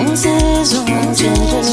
Unsizo ngitshela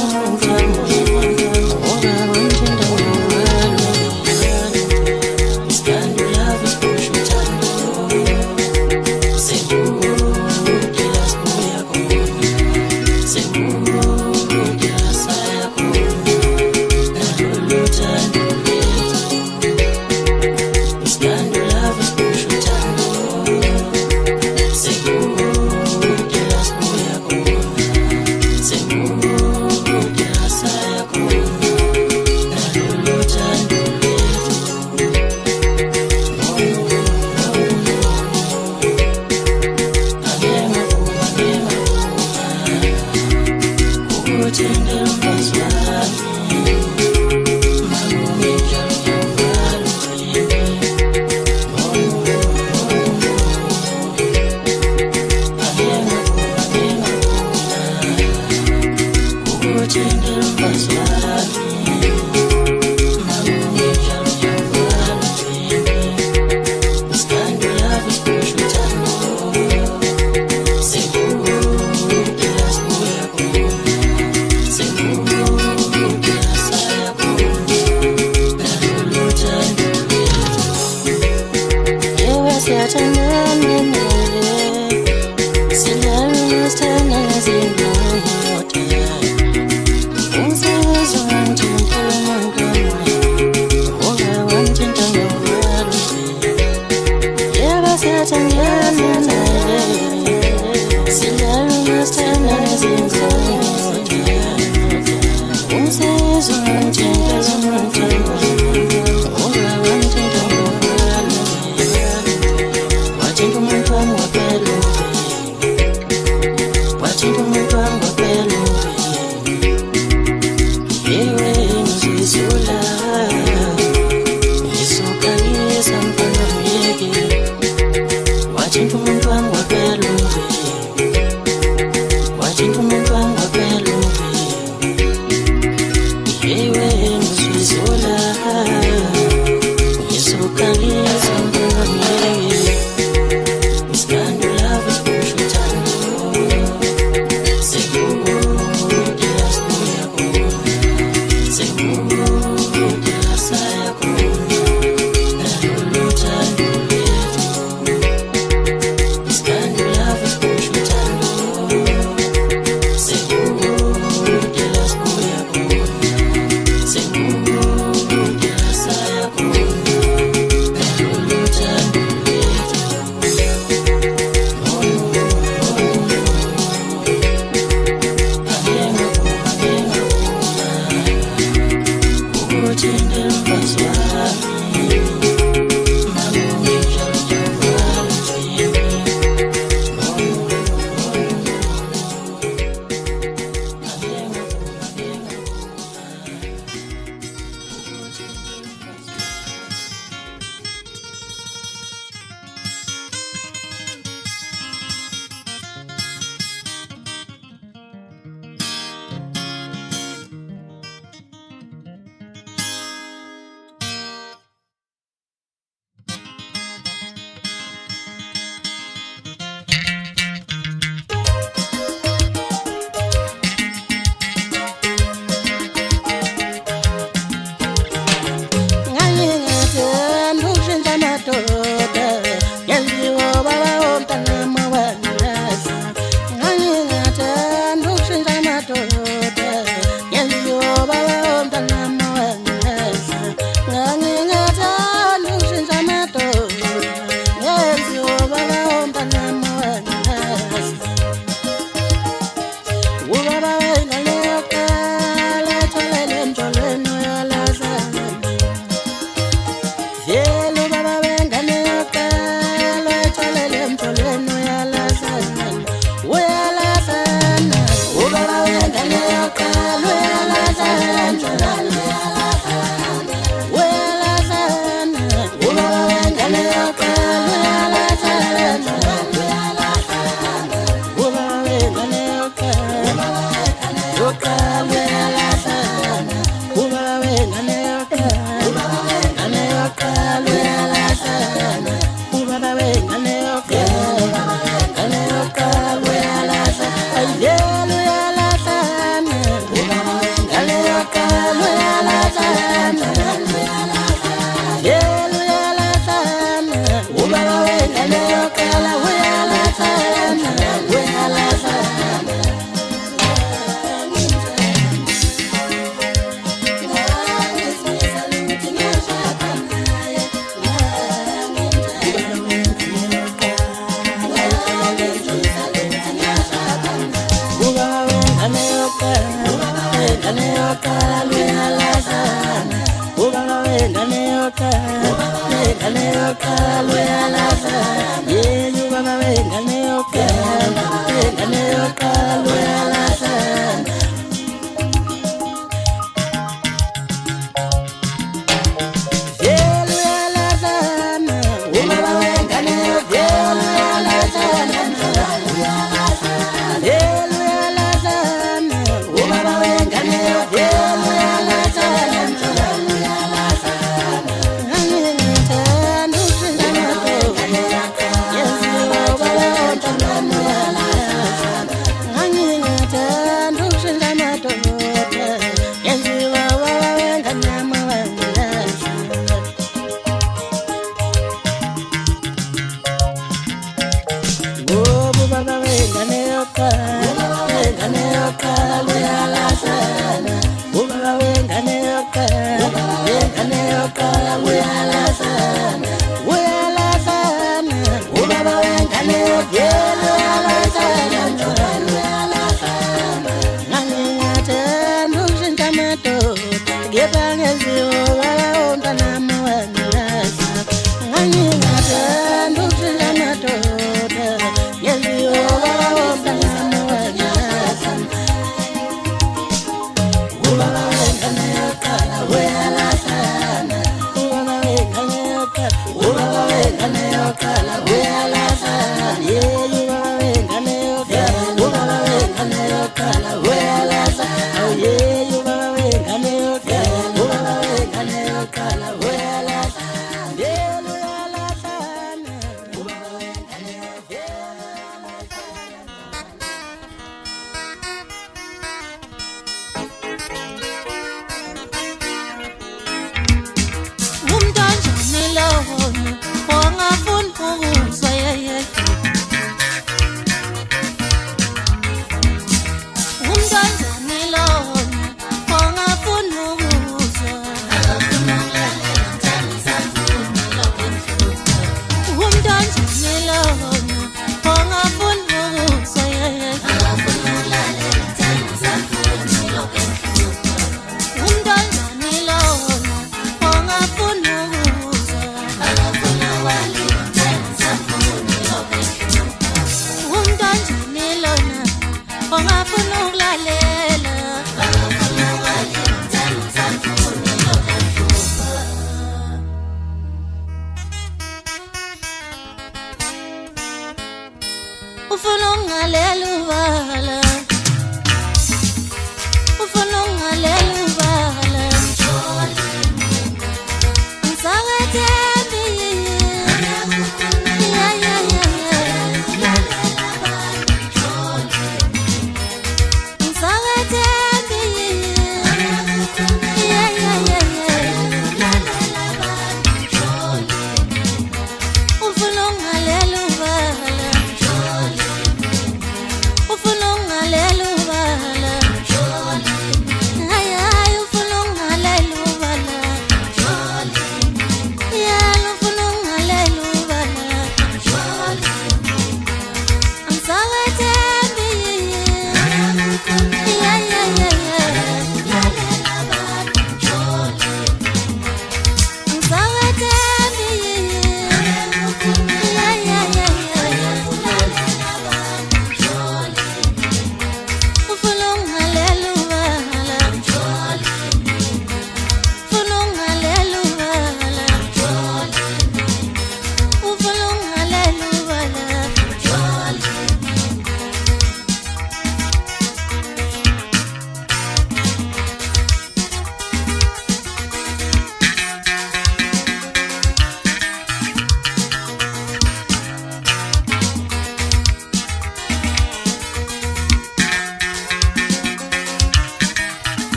Yeah, you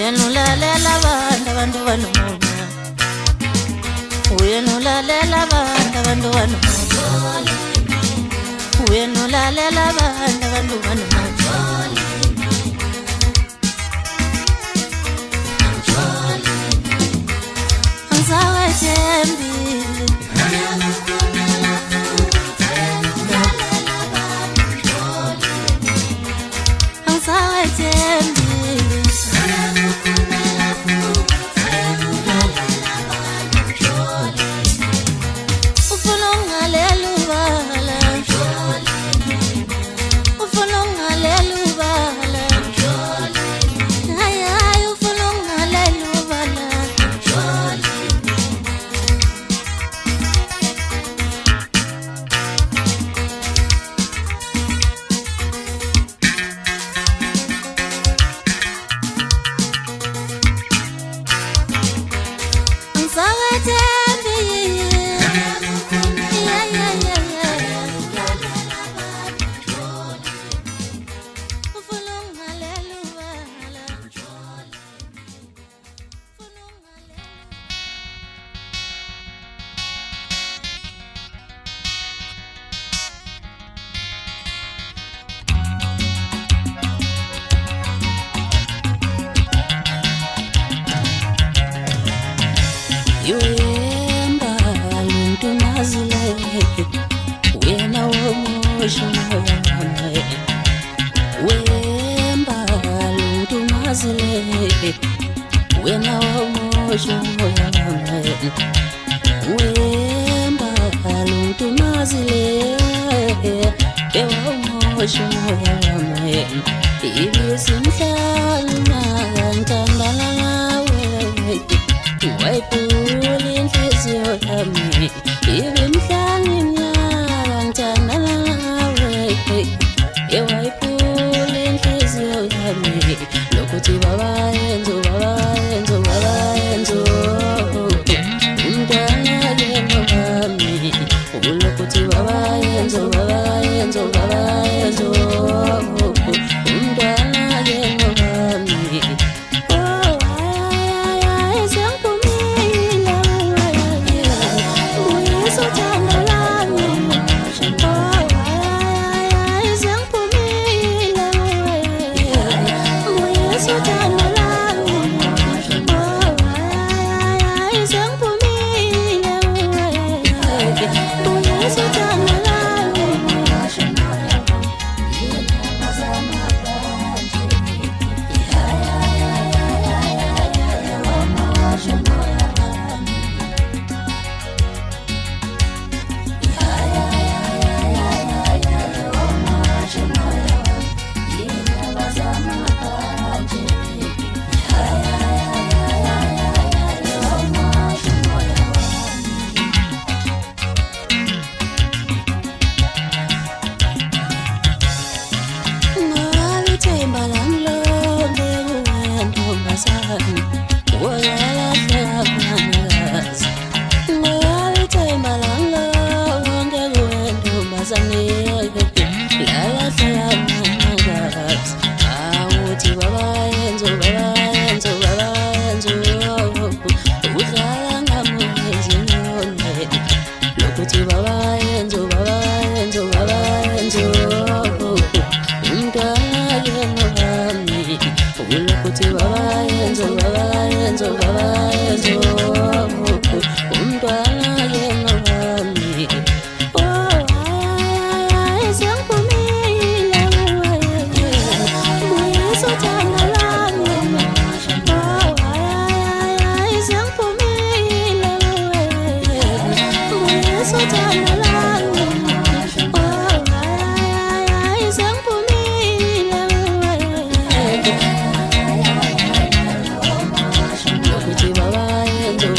Uyenulalela abantu banomunya. Uyenulalela abantu banomunya. Uyenulalela abantu banomunya. Angisawethembi. Angisawethembi. Yemba luntu nazile wena womusho yami. Wemba luntu nazile wena womusho yami. Wemba luntu nazile womusho yami. Ibisimhlala ngantandala nawe. Wayipula inhliziyo yami, ibimhlanje ngiyangithandana nawe. Wayipula inhliziyo yami, lokuthi baba yenzo, baba yenzo, baba yenzo. Umntwana yena wami, lokuthi baba yenzo, baba yenzo, baba yenzo. Umntwana yena wami. Lokuthi baba yenzo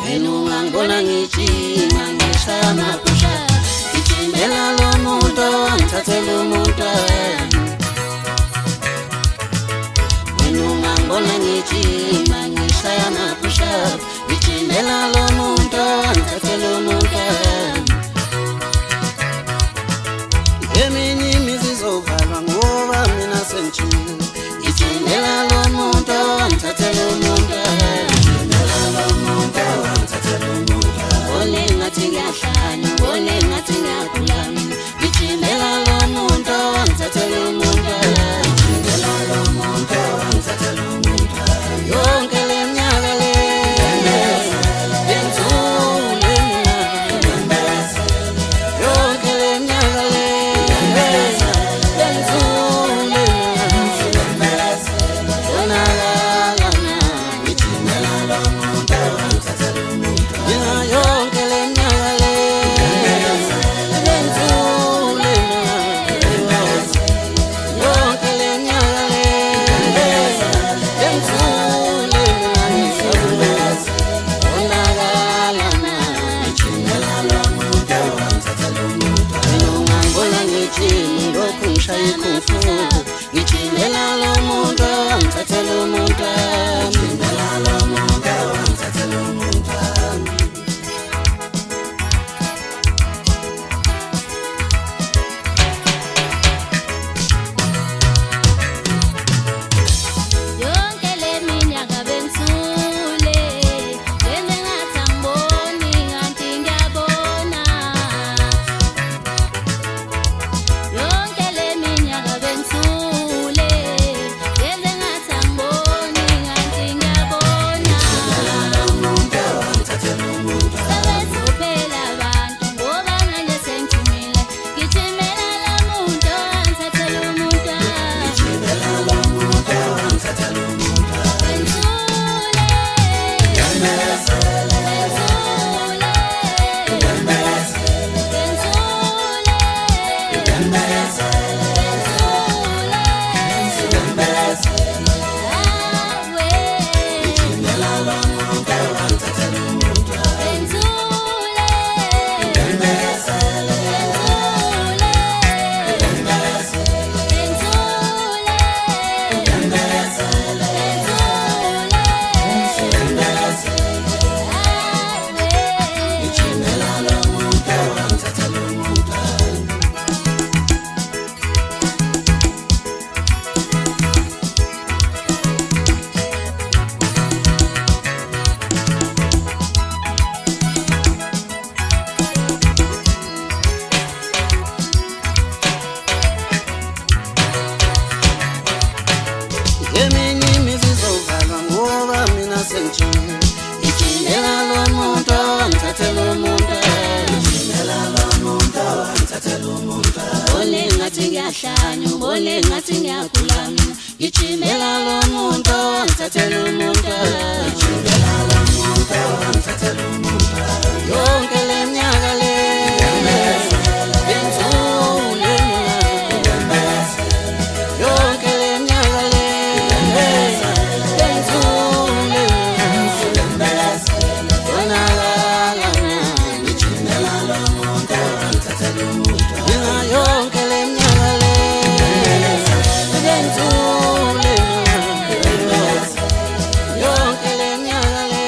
wena ungangibona ngijima ngishaya amaphusha ngijimela lo muntu owangithathela umuntu wami wena ungangibona ngijima ngishaya amaphusha ngijimela lo muntu owangithathela umuntu wami eminye imizi izovalwa ngoba mina sengijimile ngijimela lo muntu owangithathela umuntu wami ngathi ngathi ngiyagulana ngijimela lo muntu owangithathela umuntu ngijimela lo muntu owangithathela umuntu yonke le minyaka le ngenzule yonke le minyaka le ngenzule bonakala ngijimela lo muntu owangithathela umuntu yonke le minyaka le ngijimela lo muntu owangithathela umuntu ngijimela lo muntu owangithathela umuntu yonke le minyaka bengithule ngenze ngathi angiboni kanti ngiyabona yonke le minyaka bengithule ngenze ngathi angiboni kanti ngiyabona sebezuphela abantu ngoba manje sengijimile ngijimela lo muntu owangithathela umuntu ngijimela lo muntu owangithathela umuntu bengithule bengithule eminye imizi izovalwa ngoba mina sengijimile ngijimela lo muntu owangithathela umuntu ngijimela lo muntu owangithathela umuntu ubone ngathi ngiyahlanya ubone ngathi ngiyagulana ngijimela lo muntu owangithathela umuntu ngijimela lo muntu owangithathela umuntu yonke le minyaka le ngenzule yonke le minyaka le bonakala ngijimela lo muntu owangithathela umuntu yonke le minyaka le ngenzule yonke le minyaka le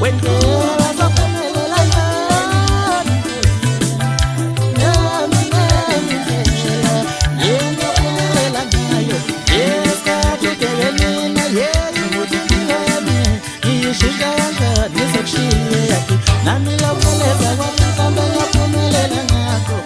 When kanjani ngizokushiya yakhe nami lawumeleza kwami mhlawumbe ngaphumelela ngakho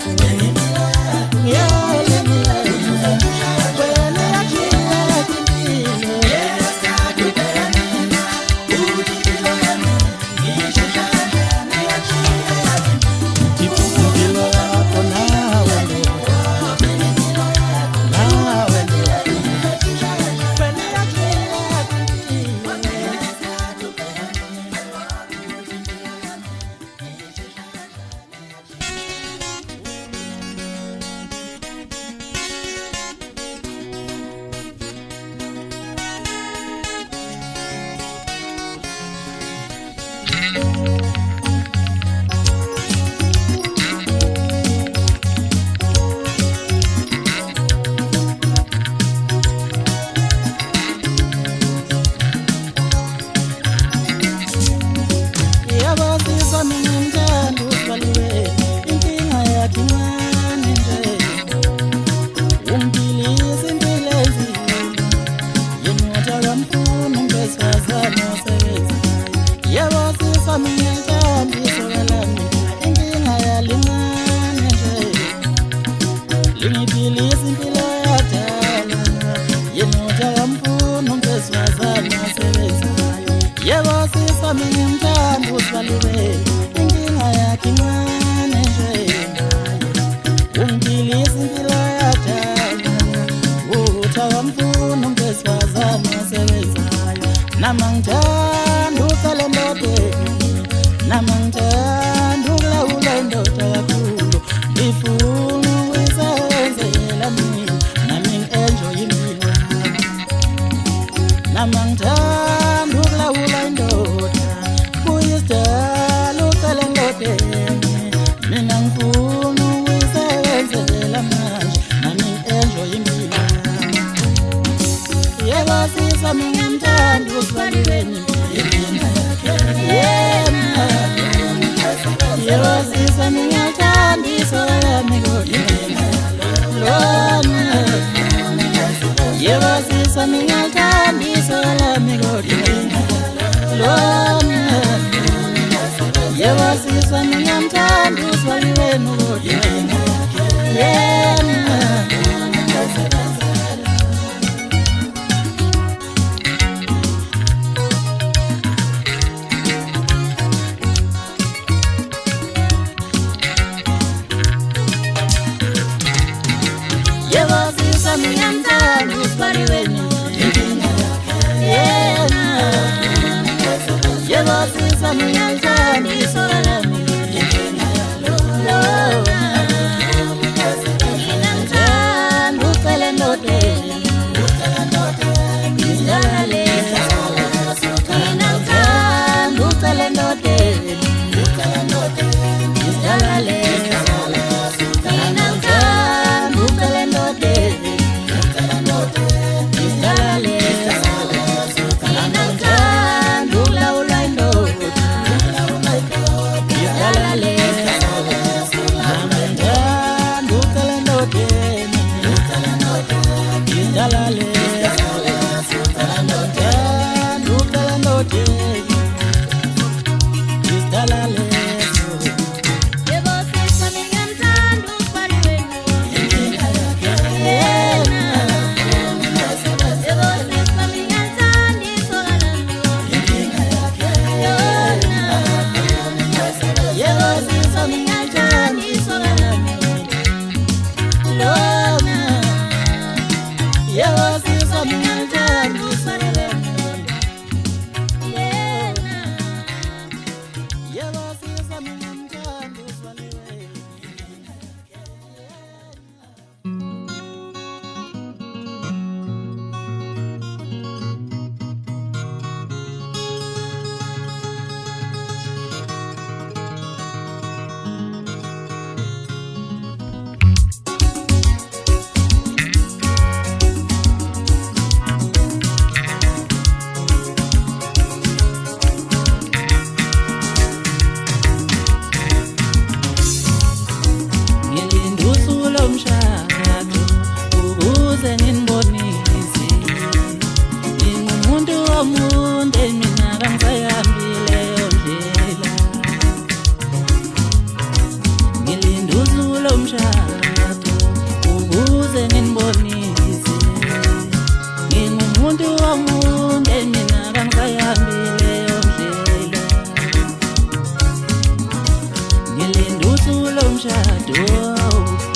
umshado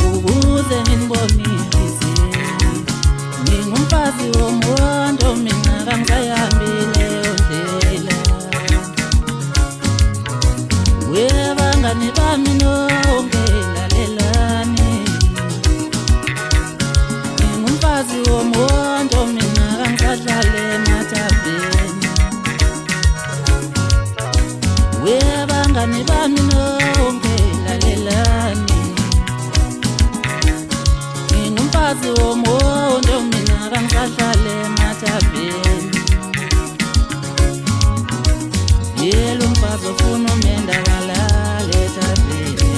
ukuze nginibonise ngingumfazi womuntu mina kangisayihambile ondlela webangani bami nonke lalelani ngingumfazi womuntu mina kangisahlale emathaveni webangani bami nonke lalelani ngingumfazi womuntu mina kangisahlale emathaveni yelo mfazi ofuna umendakalale ethaveni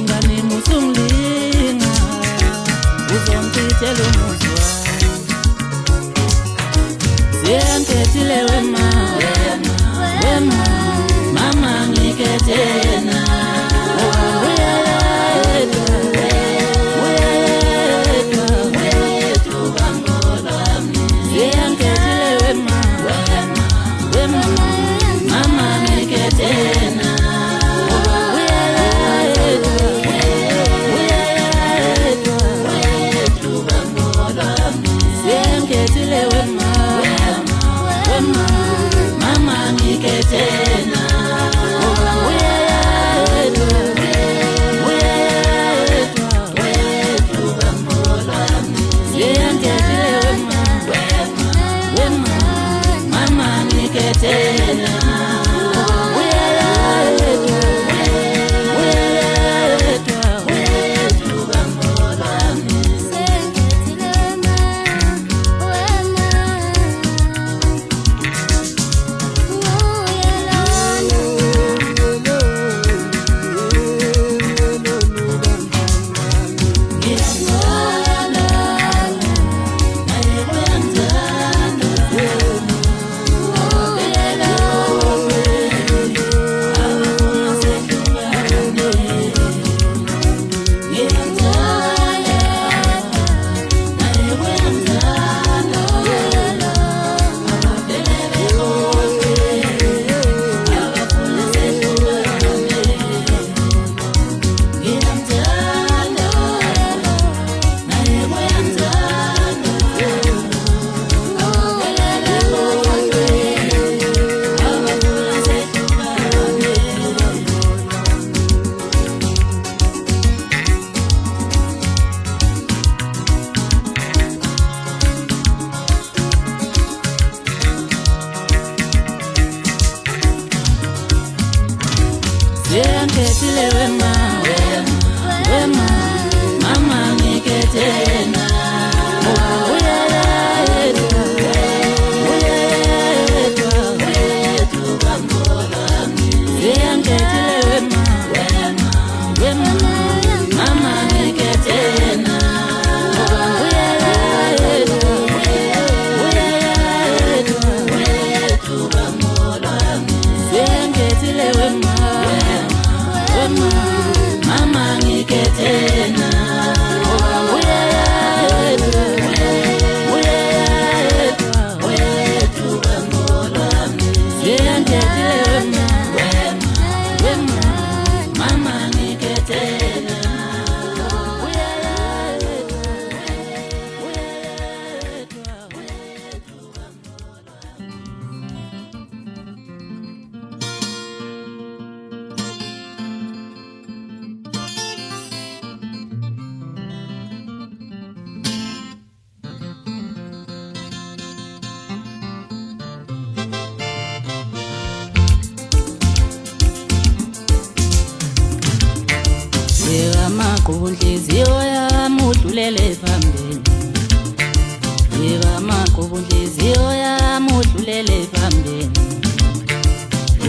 ngani musungilinga uzongithela umuzi wami sengethile wema mama ngikethena ngithethile wema mama ngikethena Inhliziyo yami udlulele phambili Yeka maqhubu inhliziyo yami udlulele phambili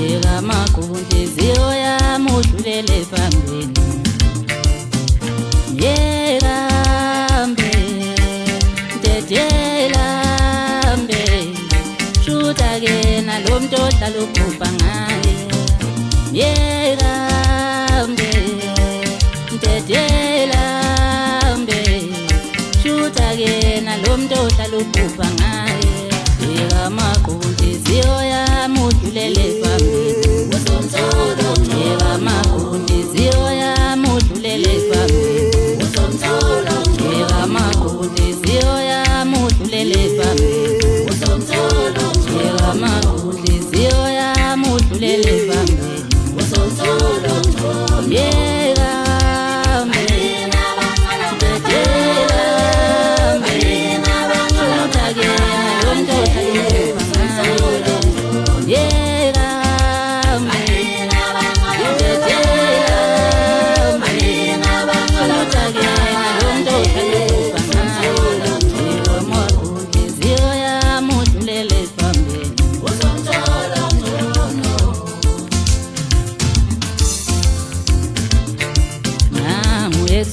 Yeka maqhubu inhliziyo yami udlulele phambili Yeka mbe dedela mbe Shuta ke nalomuntu ohlala ukhupha ngaye Yeka mbe dedela mbe Shuta ke nalomuntu ohlala ukhupha ngaye Yeka maqhubu inhliziyo yami udlulele phambili Yeka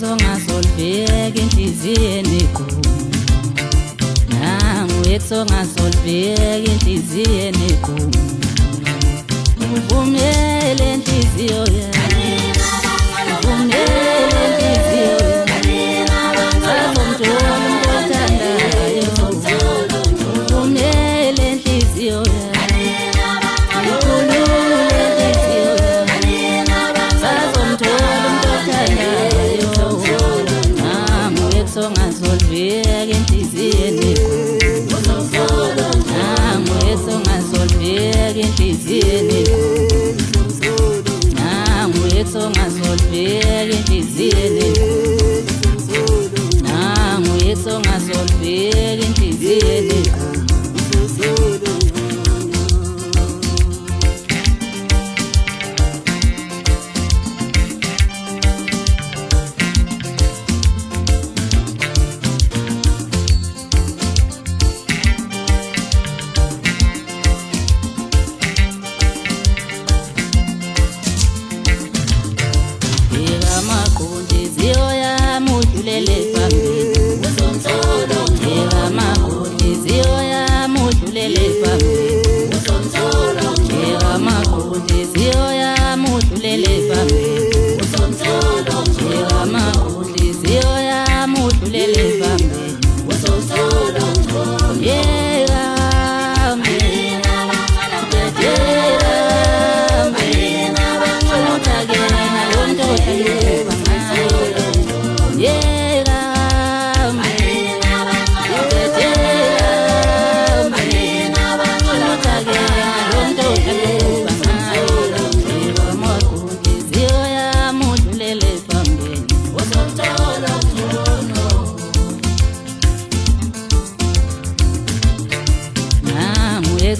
songasolveka enhliziyweni ekhulu nangu songasolveka enhliziyweni ekhulu uvumele enhliziyo yami uvumele enhliziyo yami sazomthola umuntu othandayo uvumele enhliziyo yami songasolveka enhliziyweni nangu songasolveka enhliziyweni nangu songasolveka enhliziyweni nangu songasolveka enhliziyweni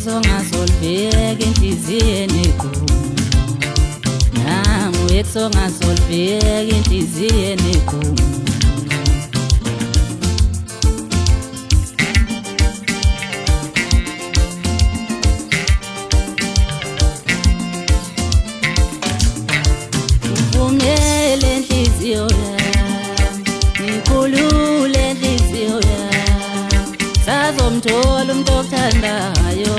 songasolveka enhliziyweni ekhulu nangu songasolveka enhliziyweni ekhulu uvumele enhliziyo yami ngikhulule enhliziyo yami sazomthola umuntu othandayo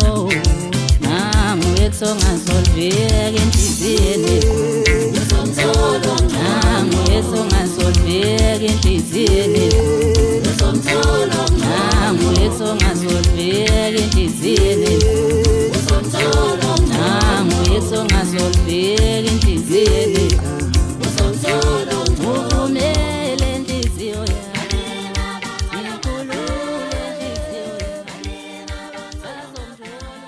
nangu songasolveka enhliziyweni nangu songasolveka enhliziyweni nangu songasolveka enhliziyweni nangu songasolveka enhliziyweni uvumele enhliziyo yami ngikhulule enhliziyo yami sazomthola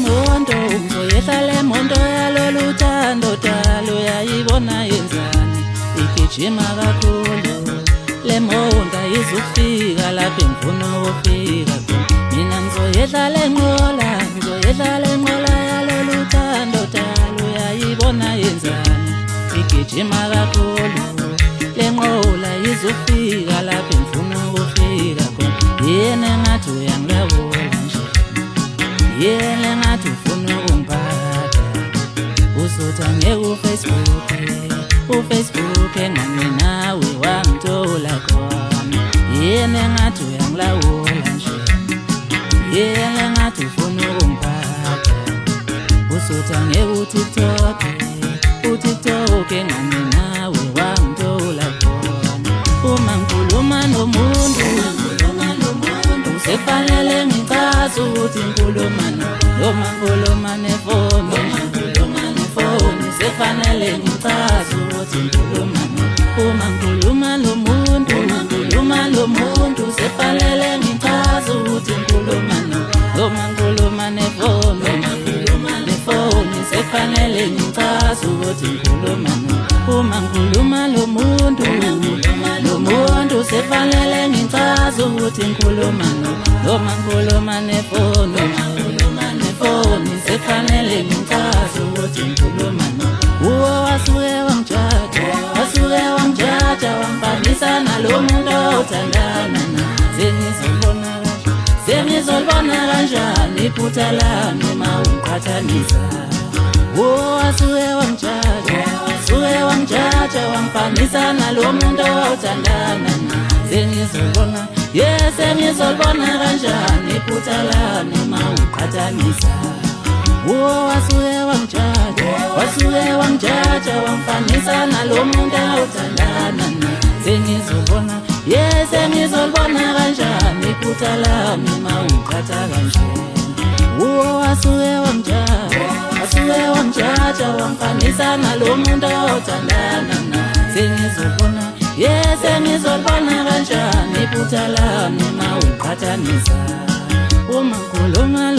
umuntu ngizoyehla le mondo yalolu thando dalo yayibona yenzani igijima kakhulu le mondo ayizufika lapho engifuna ukufika mina ngizoyehla le nqola yalolu thando dalo yayibona yenzani igijima kakhulu le nqola ayizufika lapho engifuna ukufika yena ngathi uyangilawula yena ngathi ufuna ukungiphatha usuthi angeke uFacebook engane nawe wangithola khona yena ngathi uyangilawula nje yena ngathi ufuna ukungiphatha usuthi angeke uTikTok engane nawe wangithola khona uma ngikhuluma nomuntu sefanele ngichaze ukuthi ngikhuluma noma ngikhuluma nefoni sefanele ngichaze ukuthi ngikhuluma uma ngikhuluma nomuntu sefanele ngichaze ukuthi ngikhuluma noma ngikhuluma nefoni sefanele ngichaze ukuthi ngikhuluma uma ngikhuluma nomuntu sefanele ngichaza ukuthi ngikhuluma noma ngikhuluma nefoni sefanele ngichaza ukuthi ngikhuluma uwo wasuke wamjaja wamfanisa nalo muntu othandana sengizolibona kanjani iphutha lami uma ungiqhathanisa uwo wasuke wamjaja wamfanisa nalo muntu othandana sengizolibona kanjani iphutha lami uma ungiqhathanisa uwo wasuke wamjaja wamfanisa nalo muntu othandana sengizolibona kanjani iphutha lami uma ungiqhatha kanje uwo wasuke wamjaja wamfanisa nalo muntu othandana sengizolibona kanjani iphutha lami uma ungiqhathanisa uma ngikhuluma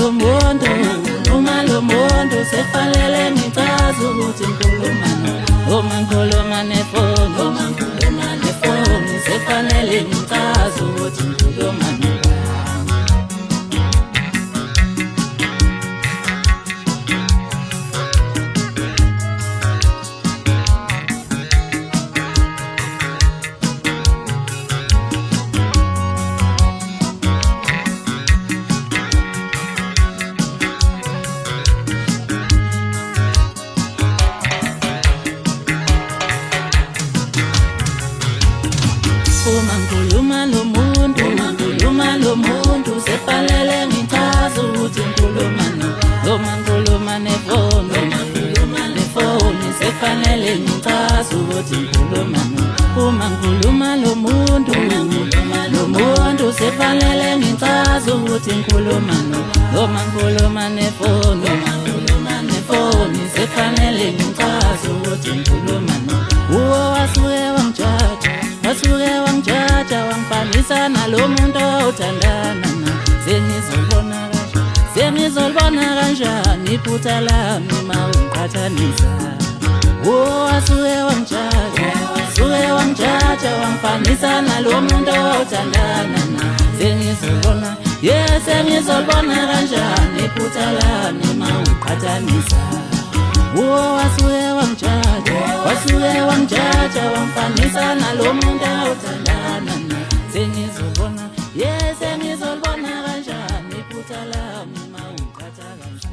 lo muntu sefanele ngichaza ukuthi ngikhuluma uma ngikhuluma nefoni sefanele ngichaza ukuthi ngikhuluma uma ngikhuluma lo muntu sefanele ngichaza ukuthi ngikhuluma noma ngikhuluma nefoni sefanele ngichaza ukuthi ngikhuluma uma ngikhuluma lo muntu sefanele ngichaza ukuthi ngikhuluma noma ngikhuluma nefoni sefanele ngichaza ukuthi ngikhuluma uwo wasuke wamjaja wamfanisa nalo muntu othandana sengizolibona kanjani iphutha lami uma ungiqhathanisa uwo wasuke wamjaja wamfanisa nalo muntu othandana sengizolibona kanjani iphutha lami uma ungiqhathanisa uwo wasuke wamjaja wamfanisa nalo muntu othandana sengizolibona kanjani iphutha lami uma ungiqhatha kanje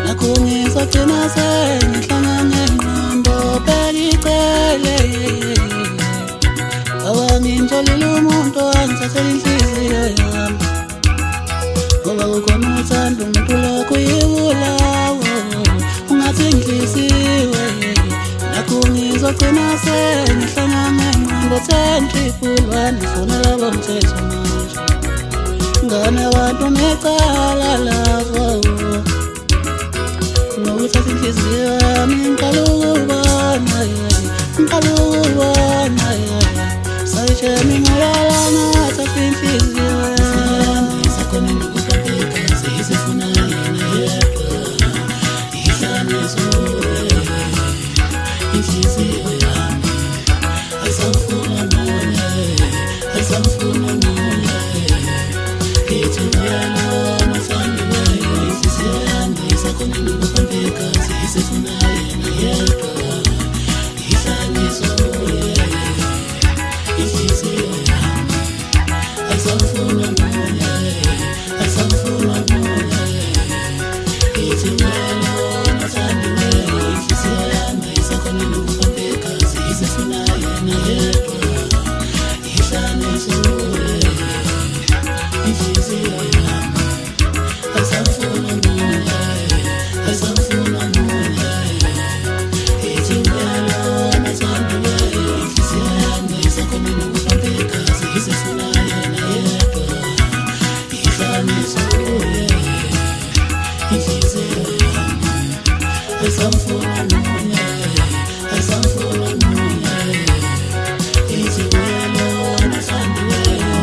Nakungizo tena sengihlangane ngqondo ngoba ukhona uthando umuntu lokho yibulawo ungathi ngihlisiwe nakho ngizogcina sengihlangana ngqondo 10 triple 1 ngifuna labo mthetho manje ngane abantu necala lavo nokuthatha inhliziyo yami ngiqala ukubona sayitshela ngiyala ngathatha inhliziyo yami isakhona nokuqhubeka siyifuna yena yedwa ihlaniso inhliziyo yami ayisafuna munye ithi ngiyala ngathandiweyo inhliziyo yami isakhona nokuqhubeka siyifuna yena yedwa ihlaniso inhliziyo yami ayisafuna munye ithi ngiyala ngathandiweyo inhliziyo yami isakhona nokuqhubeka siyifuna yena yedwa ihlaniso inhliziyo yami ayisafuna munye ithi ngiyala ngathandiweyo inhliziyo yami isakhona nokuqhubeka siyifuna yena yedwa ihlaniso inhliziyo yami ayisafuna munye ithi ngiyala ngathandiweyo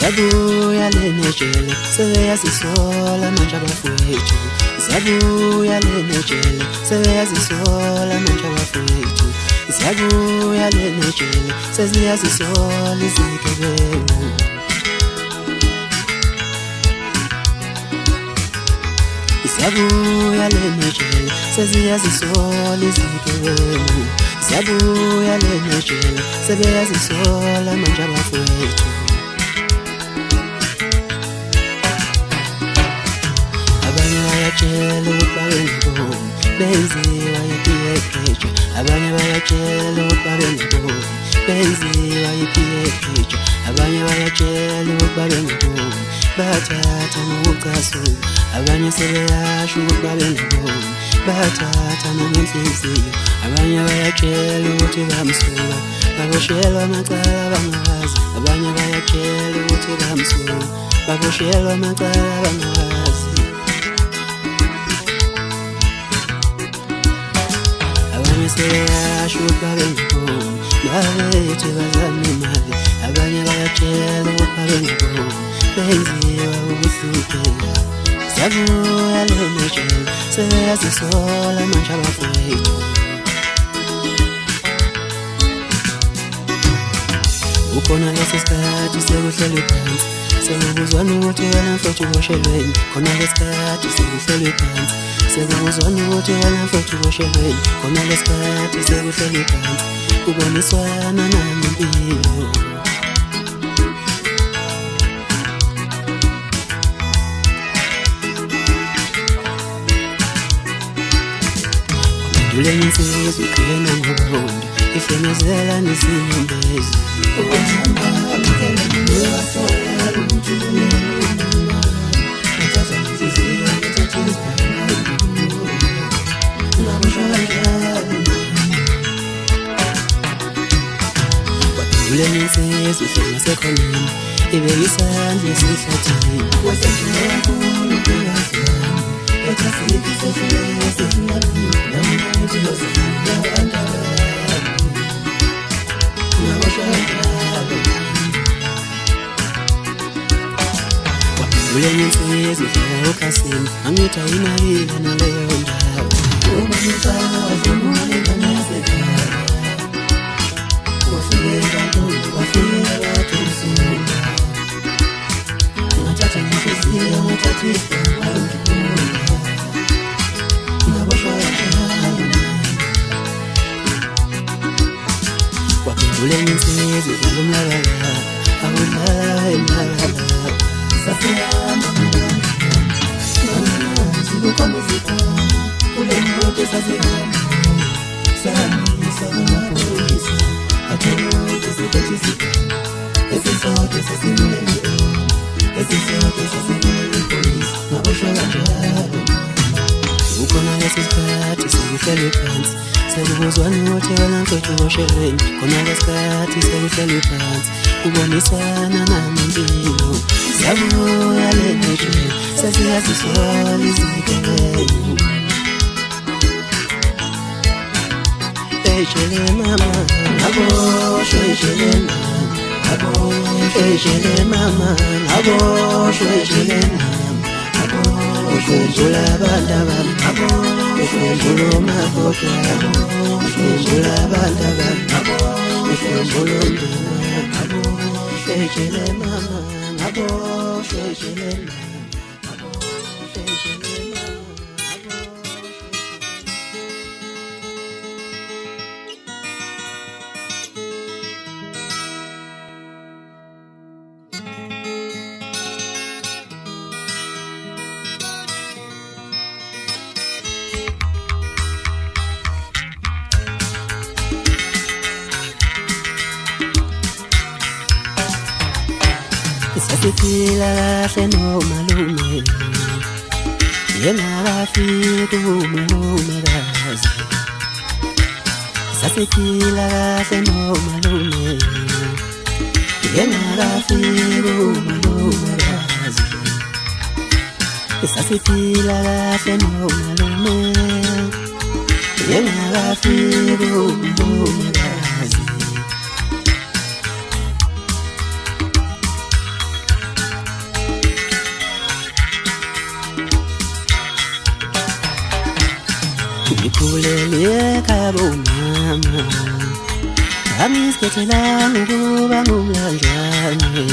Siyabuya lenejele sebeyazisola manje abafowethu Siyabuya lenejele sebeyazisola manje abafowethu Siyabuya lenejele seziyazisola izigebengu Siyabuya lenejele seziyazisola izigebengu Siyabuya lenejele sebeyazisola manje abafowethu bayatshela ukuthi babengiboni benziwa yiphephethu abanye bayatshela ukuthi babengiboni benziwa yiphephethu abanye bayatshela ukuthi babengiboni bathatha ngokucasula abanye sebeyasho ukuthi babengiboni bathatha nangenhliziyo abanye bayatshela ukuthi bamsuka baboshelwa amacala bangawazi abanye bayatshela ukuthi bamsuka baboshelwa amacala bangawazi abanye sebeyasho babengiboni babethi bazama imali abanye bayatshela babengiboni benziwa ukuhlupheka sabuya lenetshela sebeyazisola manje abafowethu ukhona lesi sikhathi sekuhlelwe phansi sekubuzwana ukuthi wena mfowethu uboshelweni khona lesi sikhathi sekuhlelwe phansi sekubuzwana ukuthi wena mfowethu uboshelweni khona lesi sikhathi sekuhlelwe phansi kuboniswana nangempilo Ulenye insizwa iqina ngobundi ifemezela nesinyembezi Ulenye insizwa ifemesekhonini ibeka isandla esihlathini Ulenye insizwa ifika ukhasini angithi ayinakile naleyo ndawo Ulenye insizwa ifika umlakala awudlala emlakala Safiyama Sikukomuzika Ulenye wote sazihama Sami sabumapolisa Atuwote sikachisika Esisote sasimuleni Esisote sasimuleni polisi Mabosha wajalo Ukona lesi sikhathi sekuhlelwe phansi sekubuzwana ukuthi wena mfowethu uboshelweni khona lesi sikhathi sekuhlelwe phansi kuboniswana nangempilo sabuya lenetshela sesiyazisola izigebengu ejele mama aboshwe ejele mama aboshwe ejele mama aboshwe ejele mama aboshwe ejele abantwana aboshwe ejele umakoti aboshwe ejele abantwana aboshwe ejele umndeni aboshwe ejele mama aboshwe ejele mama aboshwe ejele mama Saphila kahle nomalume Yengakafiki umlumekazi Saphila kahle nomalume Yengakafiki umlumekazi Saphila kahle nomalume Yengakafiki umlumekazi Ngikhulele ekhaya bomama Angisikhethelanga ukuba ngumlanjane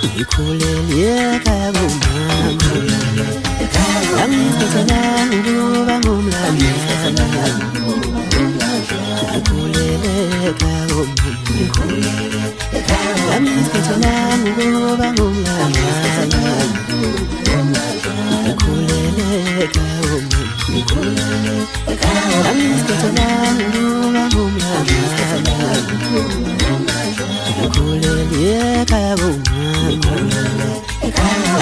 Ngikhulele ekhaya bomama Angisikhethelanga ukuba ngumlanjane Ngikhulele ekhaya bomama Angisikhethelanga ukuba ngumlanjane Ngikhulele ekhaya bomama Angisikhethelanga ukuba ngumlanjana Ngikhulele ekhaya bomama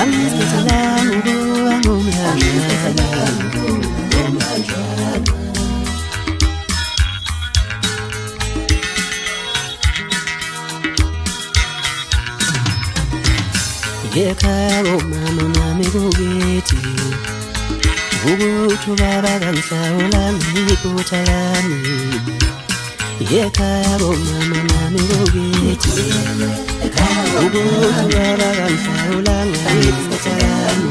Angisikhethelanga ukuba ngumlanjana Yekhaya komama nami kukithi ukuthi ubaba kangihlawulanga iphutha lami. Yekhaya komama nami kukithi ukuthi ubaba kangihlawulanga iphutha lami.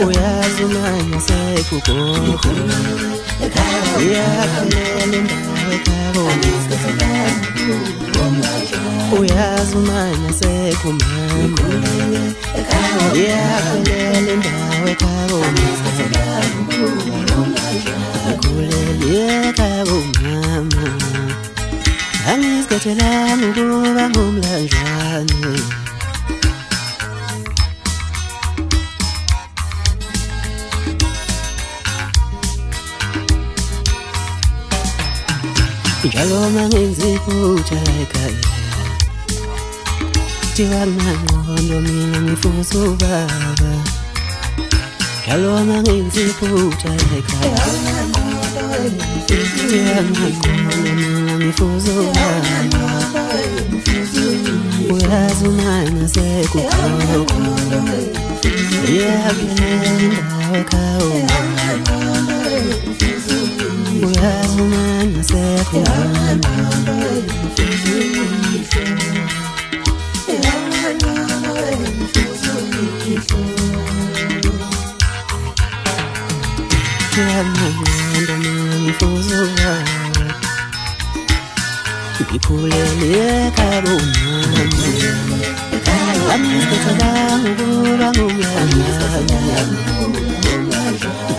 Uyazi manje sekugogo uyakhalela indawo ekhaya uyazi manje sekumama uyakhalela indawo ekhaya ukhulele ekhaya komama angizikhethelanga ukuba ngumlanjane. Njalo mangenza iphutha ekhaya kuthiwa ngingaqondo mina ngifusa ubaba. Njalo mangenza iphutha ekhaya kuthiwa ngingaqondo mina ngifusa ubaba. Uyazi umama sekugogo uyakhalela indawo ekhaya uyazi umama sekugogo ngiyangqondo mina ngifusa ubaba. Ngikhulele ekhaya komama angizikhethelanga ukuba ngumlanjane.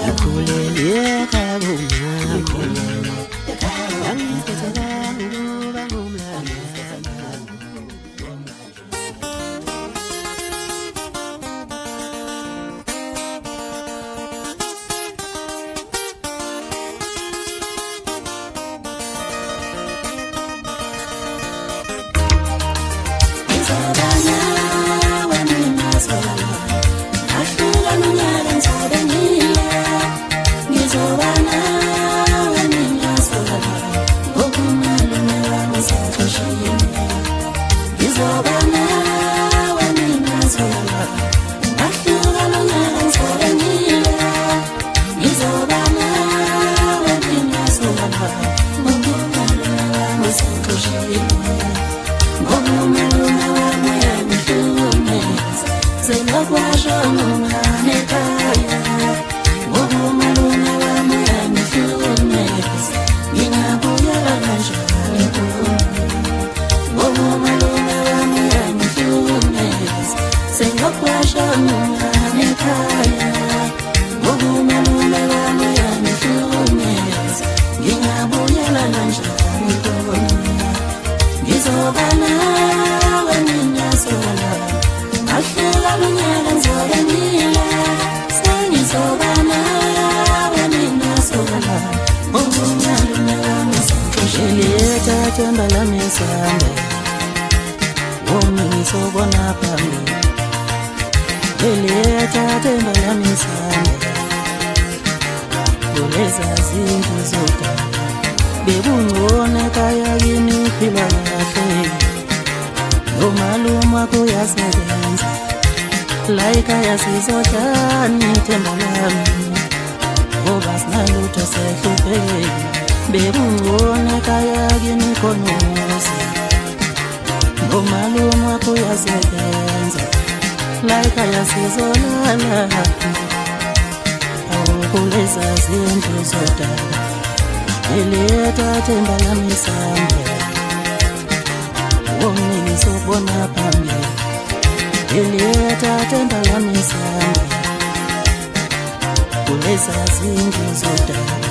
Ngikhulele ekhaya komama angizikhethelanga ukuba ngumlanjane. Themba lami esambe womini sobona phambili eletha themba lami esambe kuleza zinto zodwa bekungcono ekhaya kini uphila kahle nomalume wakho uyasebenza la ekhaya sizohlani themba lami ngoba sinalutho sehluphekile. Bekungcono ekhaya kini khonozi nomalume wakho uyasebenza la ekhaya sizolala awukuleza zinto zodaba eletha themba lami esambe womini sobona phambili eletha themba lami esambe kuleza zinto zodaba